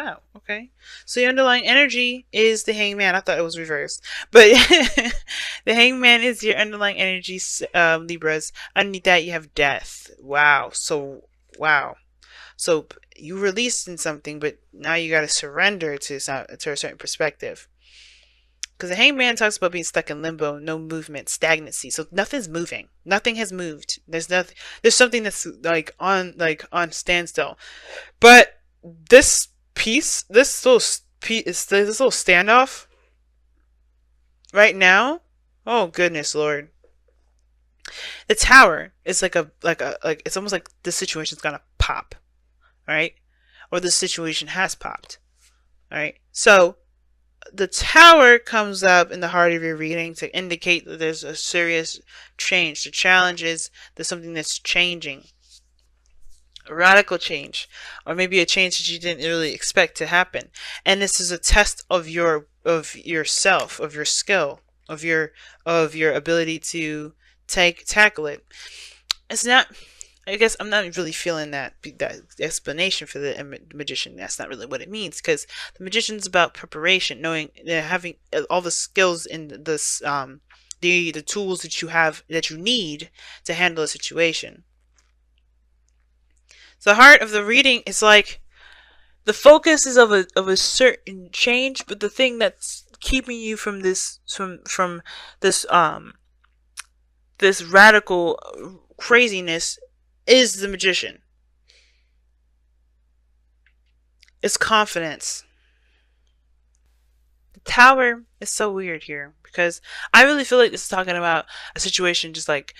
Wow. Okay. So your underlying energy is the hangman. I thought it was reversed, but the hangman is your underlying energy, Libras. Underneath that, you have death. Wow. So wow. So you released in something, but now you got to surrender to a certain perspective. Because the hangman talks about being stuck in limbo, no movement, stagnancy. So nothing's moving. Nothing has moved. There's nothing. There's something that's like on standstill. But this piece, this little standoff right now. Oh goodness, Lord! The tower is like it's almost like the situation's gonna pop, right? Or the situation has popped, right? So the tower comes up in the heart of your reading to indicate that there's a serious change. The challenge is there's something that's changing, a radical change, or maybe a change that you didn't really expect to happen. And this is a test of yourself, of your skill, of your ability to tackle it. It's not. I guess I'm not really feeling that explanation for the magician. That's not really what it means, because the magician's about preparation, knowing, having all the skills in this, the tools that you have that you need to handle a situation. The heart of the reading is like the focus is of a certain change, but the thing that's keeping you from this radical craziness is the magician. It's confidence. The tower is so weird here because I really feel like this is talking about a situation just like,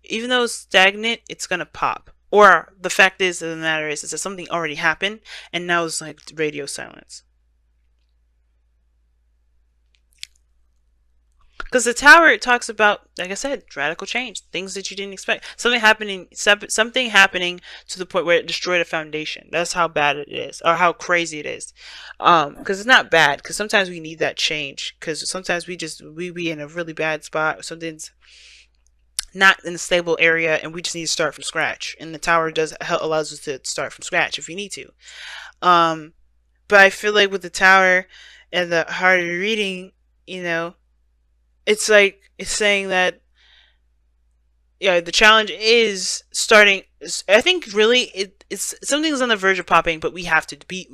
even though it's stagnant, it's gonna pop. Or the fact is of the matter is that something already happened and now it's like radio silence. Because the tower, it talks about, like I said, radical change, things that you didn't expect, something happening to the point where it destroyed a foundation. That's how bad it is, or how crazy it is. Because it's not bad. Because sometimes we need that change. Because sometimes we be in a really bad spot. Something's not in a stable area, and we just need to start from scratch. And the tower allows us to start from scratch if you need to. Um, but I feel like with the tower and the harder reading, it's like it's saying that, yeah, the challenge is starting. I think really it's something's on the verge of popping, but we have to be,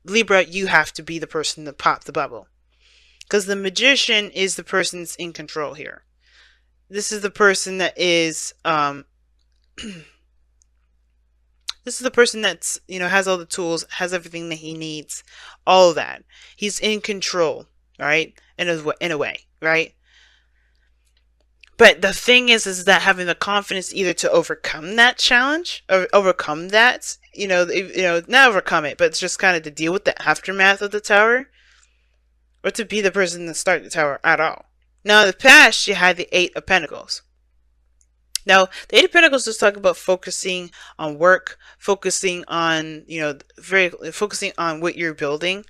Libra, you have to be the person to pop the bubble, because the magician is the person that's in control here. This is the person that is this is the person that's, has all the tools, has everything that he needs, all of that. He's in control, right? In a way, right? But the thing is that having the confidence either to overcome that challenge or overcome that, not overcome it, but it's just kind of to deal with the aftermath of the tower, or to be the person to start the tower at all. Now, in the past, you had the Eight of Pentacles. Now, the Eight of Pentacles just talk about focusing on work, focusing on, focusing on what you're building,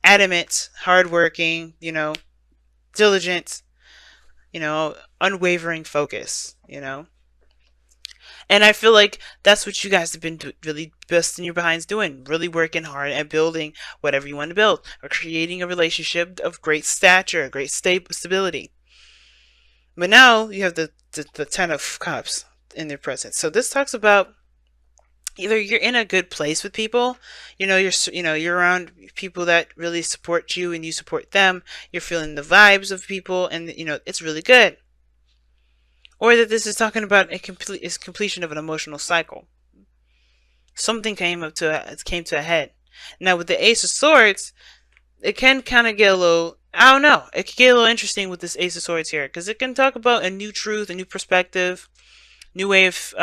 adamant, hardworking, diligent, unwavering focus, And I feel like that's what you guys have been really busting your behinds doing, really working hard at building whatever you want to build, or creating a relationship of great stature, great stability. But now you have the Ten of Cups in their presence. So this talks about either you're in a good place with people, you're around people that really support you and you support them. You're feeling the vibes of people, and it's really good. Or that this is talking about completion of an emotional cycle. Something came to a head. Now with the Ace of Swords, it can kind of get a little, I don't know, it can get a little interesting with this Ace of Swords here, because it can talk about a new truth, a new perspective, new way of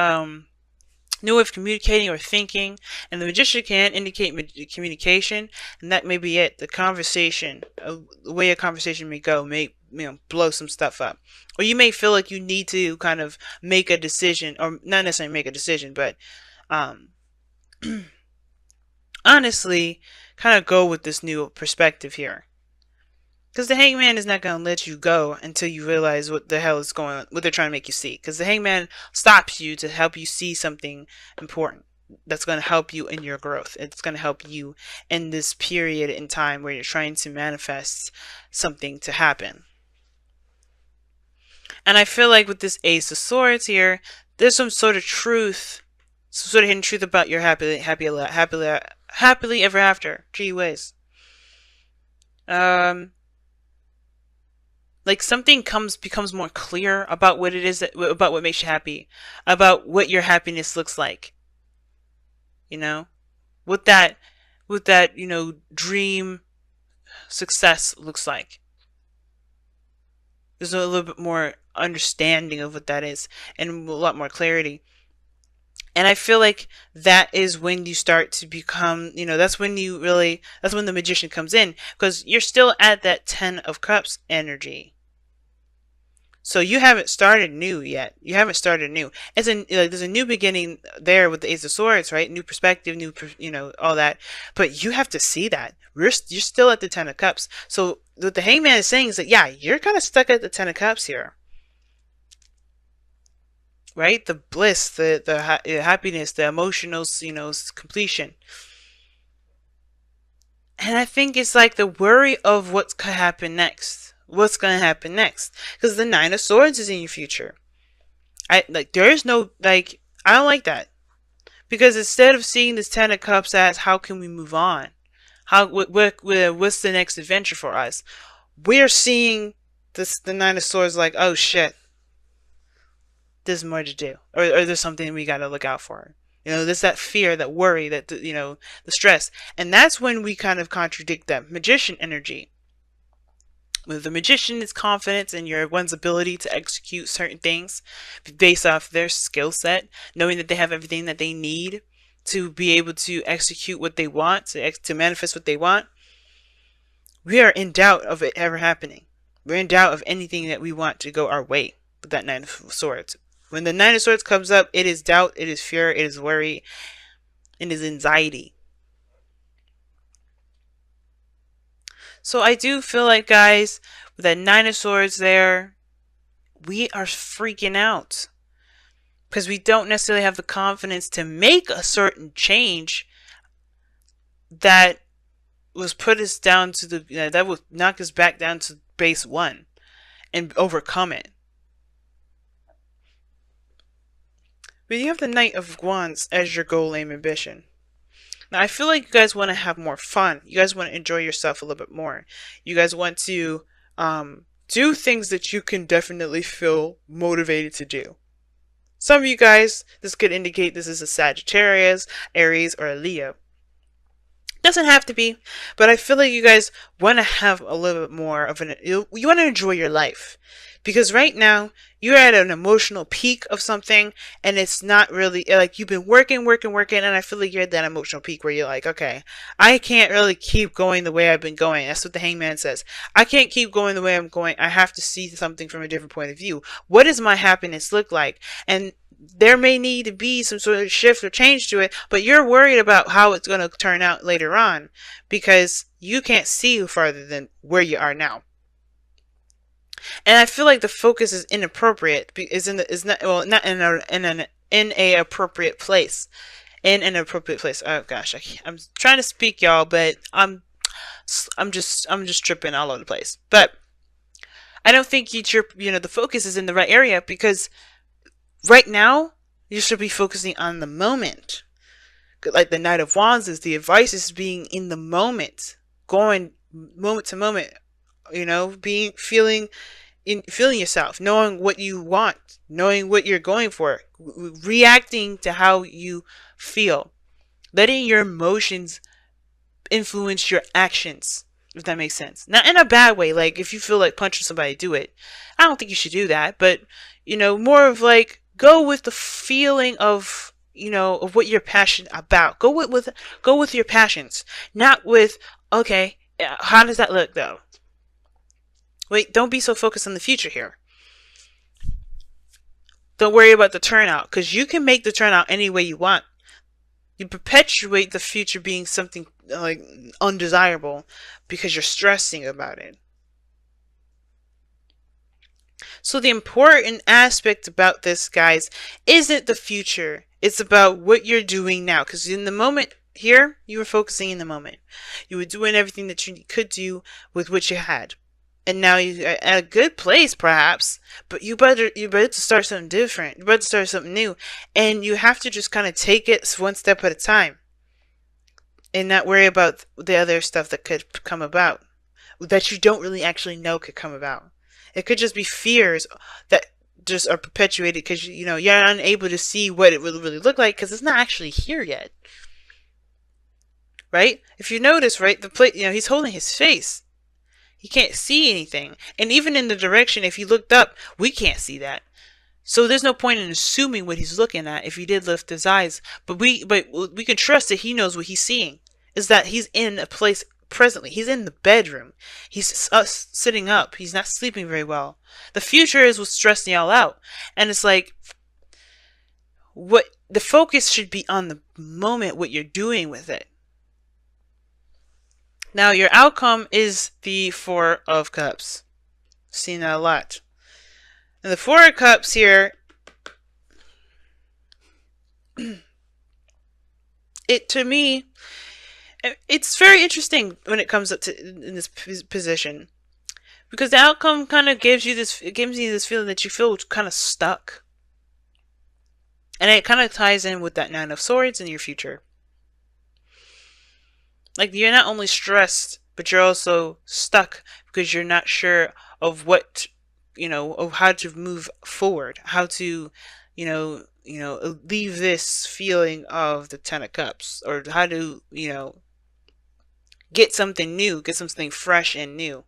communicating or thinking. And the Magician can indicate communication, and that may be it. The conversation, the way a conversation may go, may blow some stuff up, or you may feel like you need to kind of make a decision, or not necessarily make a decision, but honestly kind of go with this new perspective here, because the Hangman is not going to let you go until you realize what the hell is going on, what they're trying to make you see, because the Hangman stops you to help you see something important. that's going to help you in your growth. It's going to help you in this period in time where you're trying to manifest something to happen. And I feel like with this Ace of Swords here, there's some sort of truth, some sort of hidden truth about your happily ever after. Gee whiz. Like something becomes more clear about what it is about what makes you happy, about what your happiness looks like. You know, what that dream success looks like. There's a little bit more understanding of what that is and a lot more clarity. And I feel like that is when you start to become, that's when the magician comes in, because you're still at that 10 of Cups energy. So you haven't started new yet. You haven't started new. There's a new beginning there with the Ace of Swords, right? New perspective, all that. But you have to see that. You're still at the 10 of Cups. So what the Hangman is saying is that, yeah, you're kind of stuck at the 10 of Cups here. Right? The bliss, the happiness, the emotional, completion. And I think it's like the worry of what's going to happen next. What's going to happen next? Because the 9 of Swords is in your future. There is no, I don't like that. Because instead of seeing this 10 of Cups as how can we move on? What's the next adventure for us? We're seeing the 9 of Swords like, oh shit, there's more to do. Or there's something we got to look out for. There's that fear, that worry, that, the stress. And that's when we kind of contradict that magician energy. With the magician is confidence in one's ability to execute certain things based off their skill set, knowing that they have everything that they need to be able to execute what they want, to manifest what they want. We are in doubt of it ever happening. We're in doubt of anything that we want to go our way with that 9 of Swords. When the 9 of Swords comes up, it is doubt, it is fear, it is worry, it is anxiety. So I do feel like, guys, with that 9 of Swords there, we are freaking out. Because we don't necessarily have the confidence to make a certain change that was put us down to that would knock us back down to base 1 and overcome it. But you have the Knight of Wands as your goal, aim, ambition. Now, I feel like you guys want to have more fun. You guys want to enjoy yourself a little bit more. You guys want to do things that you can definitely feel motivated to do. Some of you guys, this could indicate this is a Sagittarius, Aries, or a Leo. Doesn't have to be, but I feel like you guys want to have a little bit more of you want to enjoy your life. Because right now, you're at an emotional peak of something, and it's not really, like, you've been working, and I feel like you're at that emotional peak where you're like, okay, I can't really keep going the way I've been going. That's what the Hangman says. I can't keep going the way I'm going. I have to see something from a different point of view. What does my happiness look like? And there may need to be some sort of shift or change to it, but you're worried about how it's going to turn out later on because you can't see farther than where you are now. And I feel like the focus is inappropriate. Not in a appropriate place. In an appropriate place. Oh gosh, I'm trying to speak, y'all, but I'm just tripping all over the place. But I don't think the focus is in the right area, because right now you should be focusing on the moment. Like the Knight of Wands is, the advice is being in the moment, going moment to moment. Feeling yourself, knowing what you want, knowing what you're going for, reacting to how you feel, letting your emotions influence your actions, if that makes sense. Not in a bad way, like if you feel like punching somebody, do it. I don't think you should do that, but more of like, go with the feeling of of what you're passionate about. Go with your passions, not with, okay, how does that look though? Wait, don't be so focused on the future here. Don't worry about the turnout, because you can make the turnout any way you want. You perpetuate the future being something like undesirable because you're stressing about it. So the important aspect about this, guys, isn't the future. It's about what you're doing now. Because in the moment here, you were focusing in the moment. You were doing everything that you could do with what you had. And now you're at a good place, perhaps, but you better to start something different. You better to start something new, and you have to just kind of take it one step at a time, and not worry about the other stuff that could come about, that you don't really actually know could come about. It could just be fears that just are perpetuated because you're unable to see what it will really look like because it's not actually here yet, right? If you notice, right, the plate, he's holding his face. He can't see anything. And even in the direction, if he looked up, we can't see that. So there's no point in assuming what he's looking at if he did lift his eyes. But we can trust that he knows what he's seeing. Is that he's in a place presently. He's in the bedroom. He's sitting up. He's not sleeping very well. The future is what's stressing y'all out. And it's like, what the focus should be on the moment, what you're doing with it. Now, your outcome is the Four of Cups. I've seen that a lot. And the Four of Cups here, to me, it's very interesting when it comes up to in this position, because the outcome kind of gives you this feeling that you feel kind of stuck, and it kind of ties in with that Nine of Swords in your future. Like, you're not only stressed, but you're also stuck because you're not sure of what, of how to move forward, how to, leave this feeling of the Ten of Cups, or how to, get something new, get something fresh and new.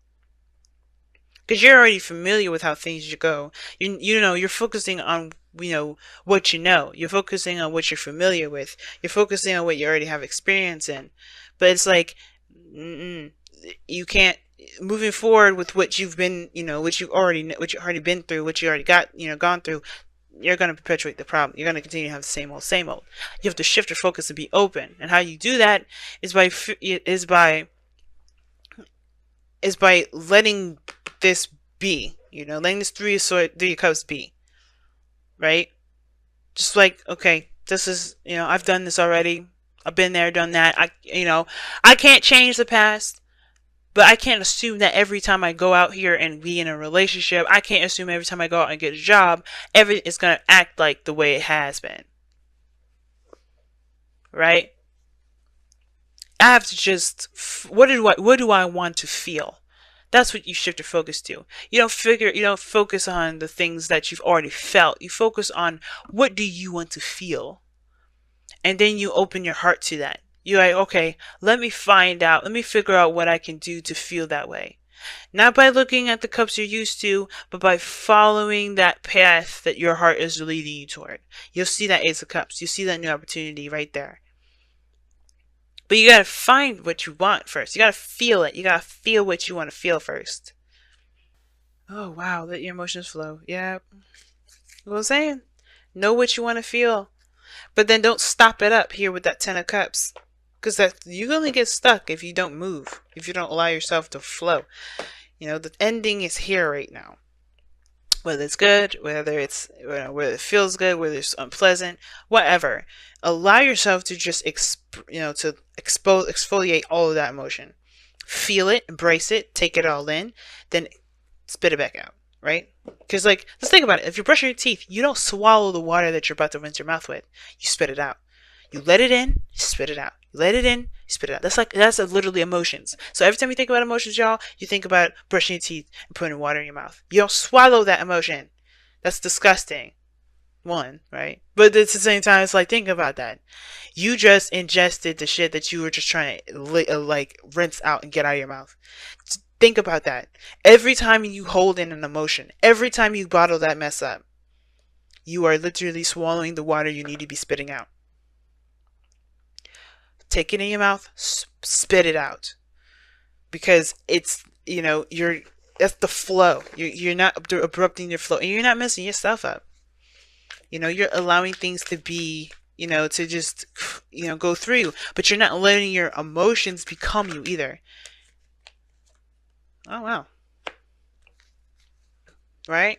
Because you're already familiar with how things go. You're focusing on, what you know. You're focusing on what you're familiar with. You're focusing on what you already have experience in. But it's like, you can't, moving forward with what you've been, what you already been through, what you already got, gone through, you're going to perpetuate the problem. You're going to continue to have the same old, same old. You have to shift your focus and be open. And how you do that is by letting this be, letting this Three of Cups be, right? Just like, okay, this is, I've done this already. I've been there, done that. I can't change the past, but I can't assume that every time I go out here and be in a relationship, I can't assume every time I go out and get a job, it's going to act like the way it has been. Right? I have to just, what do I want to feel? That's what you shift your focus to. You don't focus on the things that you've already felt. You focus on, what do you want to feel? And then you open your heart to that. You're like, okay, let me figure out what I can do to feel that way. Not by looking at the cups you're used to, but by following that path that your heart is leading you toward. You'll see that Ace of Cups. You'll see that new opportunity right there. But you gotta find what you want first. You gotta feel it. You gotta feel what you want to feel first. Oh, wow. Let your emotions flow. Yeah. What I'm saying? Know what you want to feel. But then don't stop it up here with that Ten of Cups. Because you only get stuck if you don't move. If you don't allow yourself to flow. The ending is here right now. Whether it's good, whether whether it feels good, whether it's unpleasant, whatever. Allow yourself to just exfoliate all of that emotion. Feel it, embrace it, take it all in, then spit it back out, right? Because, let's think about it. If you're brushing your teeth, you don't swallow the water that you're about to rinse your mouth with. You spit it out. You let it in, you spit it out. You let it in, you spit it out. That's literally emotions. So every time you think about emotions, y'all, you think about brushing your teeth and putting water in your mouth. You don't swallow that emotion. That's disgusting. One, right? But at the same time, it's like, think about that. You just ingested the shit that you were just trying to rinse out and get out of your mouth. Think about that. Every time you hold in an emotion, every time you bottle that mess up, you are literally swallowing the water you need to be spitting out. Take it in your mouth, spit it out. Because it's, that's the flow. You're not abrupting your flow, and you're not messing yourself up. You're allowing things to be, to just, go through you. But you're not letting your emotions become you either. Oh, wow. Right?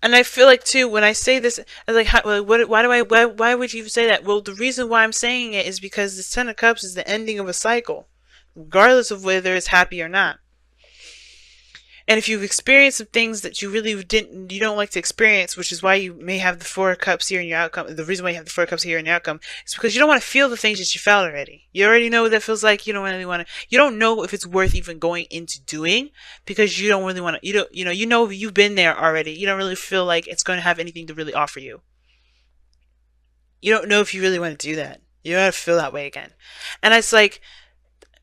And I feel like too, when I say this, I'm like, why would you say that? Well, the reason why I'm saying it is because the Ten of Cups is the ending of a cycle, regardless of whether it's happy or not. And if you've experienced some things that you don't like to experience, which is why you may have the Four of Cups here in your outcome. The reason why you have the Four of Cups here in your outcome is because you don't want to feel the things that you felt already. You already know what that feels like. You don't really want to. You don't know if it's worth even going into doing because you don't really want to. You know you've been there already. You don't really feel like it's going to have anything to really offer you. You don't know if you really want to do that. You don't have to feel that way again. And it's like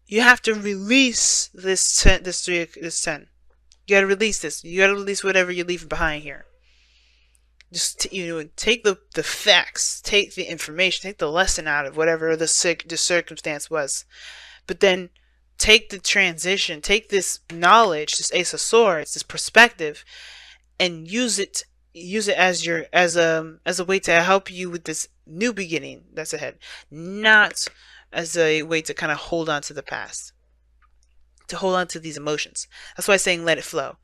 you have to release this 10. You gotta release this. You gotta release whatever you're leaving behind here. Just take the facts, take the information, take the lesson out of whatever the circumstance was, but then take the transition, take this knowledge, this Ace of Swords, this perspective, and use it as a way to help you with this new beginning that's ahead, not as a way to kind of hold on to the past. To hold on to these emotions. That's why I'm saying let it flow.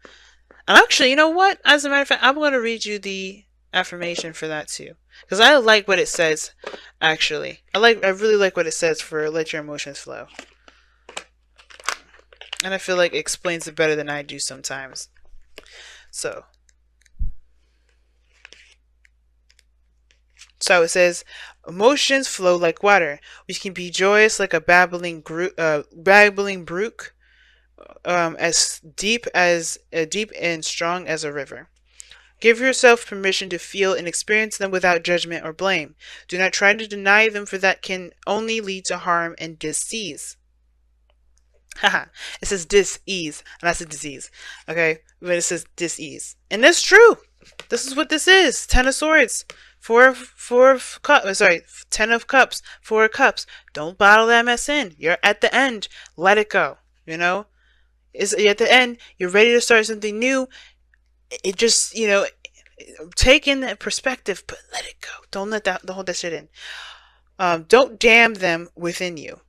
And actually, you know what? As a matter of fact, I'm going to read you the affirmation for that too. Because I like what it says, actually. I really like what it says for let your emotions flow. And I feel like it explains it better than I do sometimes. So it says, emotions flow like water, which can be joyous like a babbling brook, as deep and strong as a river. Give yourself permission to feel and experience them without judgment or blame. Do not try to deny them, for that can only lead to harm and disease. Haha, it says dis-ease, and I said disease. Okay, but it says dis-ease. And that's true. This is what this is. 10 of Swords. 10 of Cups, 4 of Cups. Don't bottle that mess in. You're at the end. Let it go. You know? Is at the end, you're ready to start something new. It just, take in that perspective, but let it go. Don't hold that shit in. Don't dam them within you,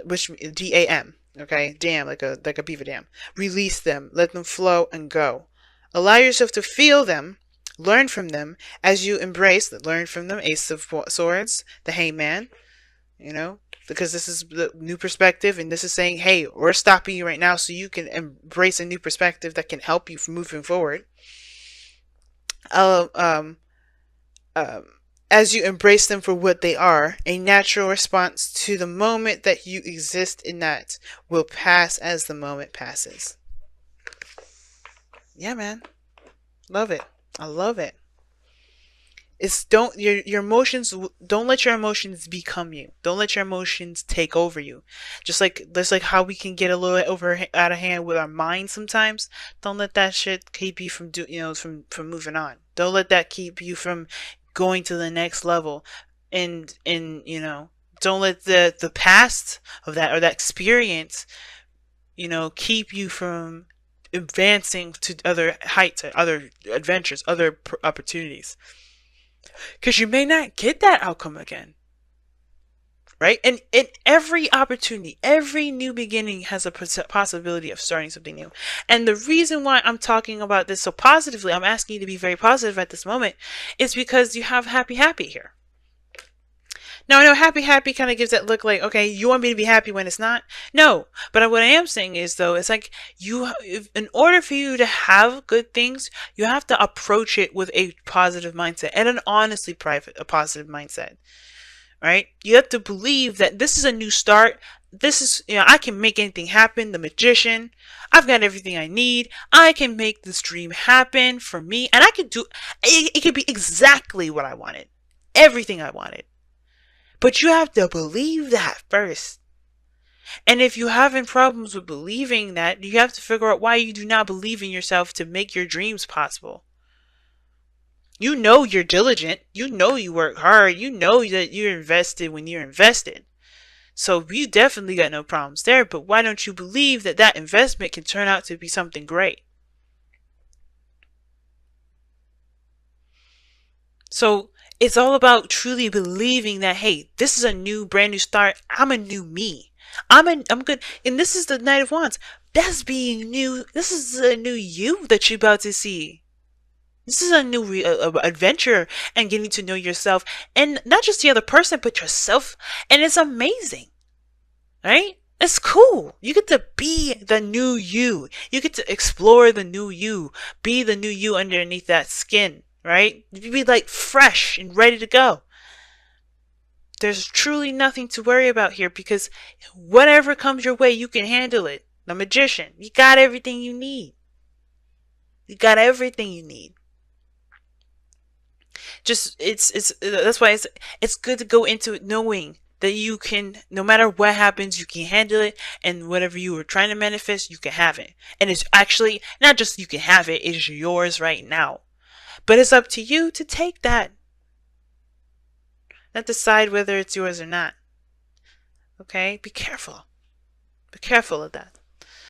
which DAM. Okay, dam like a beaver dam. Release them, let them flow and go. Allow yourself to feel them, learn from them as you learn from them. Ace of Swords, the Hangman. Because this is the new perspective, and this is saying, hey, we're stopping you right now so you can embrace a new perspective that can help you from moving forward. As you embrace them for what they are, a natural response to the moment that you exist in that will pass as the moment passes. Yeah, man. Love it. I love it. Don't let your emotions become you. Don't let your emotions take over you. Just like how we can get a little out of hand with our mind sometimes. Don't let that shit keep you from from moving on. Don't let that keep you from going to the next level. And don't let the past of that or that experience, keep you from advancing to other heights, other adventures, other opportunities. Because you may not get that outcome again. Right? And in every opportunity, every new beginning has a possibility of starting something new. And the reason why I'm talking about this so positively, I'm asking you to be very positive at this moment, is because you have happy here. Now, I know happy kind of gives that look like, okay, you want me to be happy when it's not? No. But what I am saying is, though, it's like in order for you to have good things, you have to approach it with a positive mindset and an honestly a positive mindset, right? You have to believe that this is a new start. This is, I can make anything happen. The Magician. I've got everything I need. I can make this dream happen for me. And I can do it. It could be exactly what I wanted. Everything I wanted. But you have to believe that first. And if you're having problems with believing that, you have to figure out why you do not believe in yourself to make your dreams possible. You know you're diligent. You know you work hard. You know that you're invested when you're invested. So you definitely got no problems there. But why don't you believe that that investment can turn out to be something great? So it's all about truly believing that, hey, this is a new, brand new start. I'm a new me. I'm good. And this is the Knight of Wands. That's being new. This is a new you that you're about to see. This is a new adventure and getting to know yourself and not just the other person, but yourself. And it's amazing, right? It's cool. You get to be the new you. You get to explore the new you. Be the new you underneath that skin, right? You be like fresh and ready to go. There's truly nothing to worry about here because whatever comes your way, you can handle it. The magician, you got everything you need. You got everything you need. Just it's that's why it's good to go into it knowing that you can, no matter what happens, you can handle it, and whatever you were trying to manifest, you can have it. And it's actually not just you can have it, it's yours right now. But it's up to you to take that. Not decide whether it's yours or not. Okay? Be careful. Be careful of that.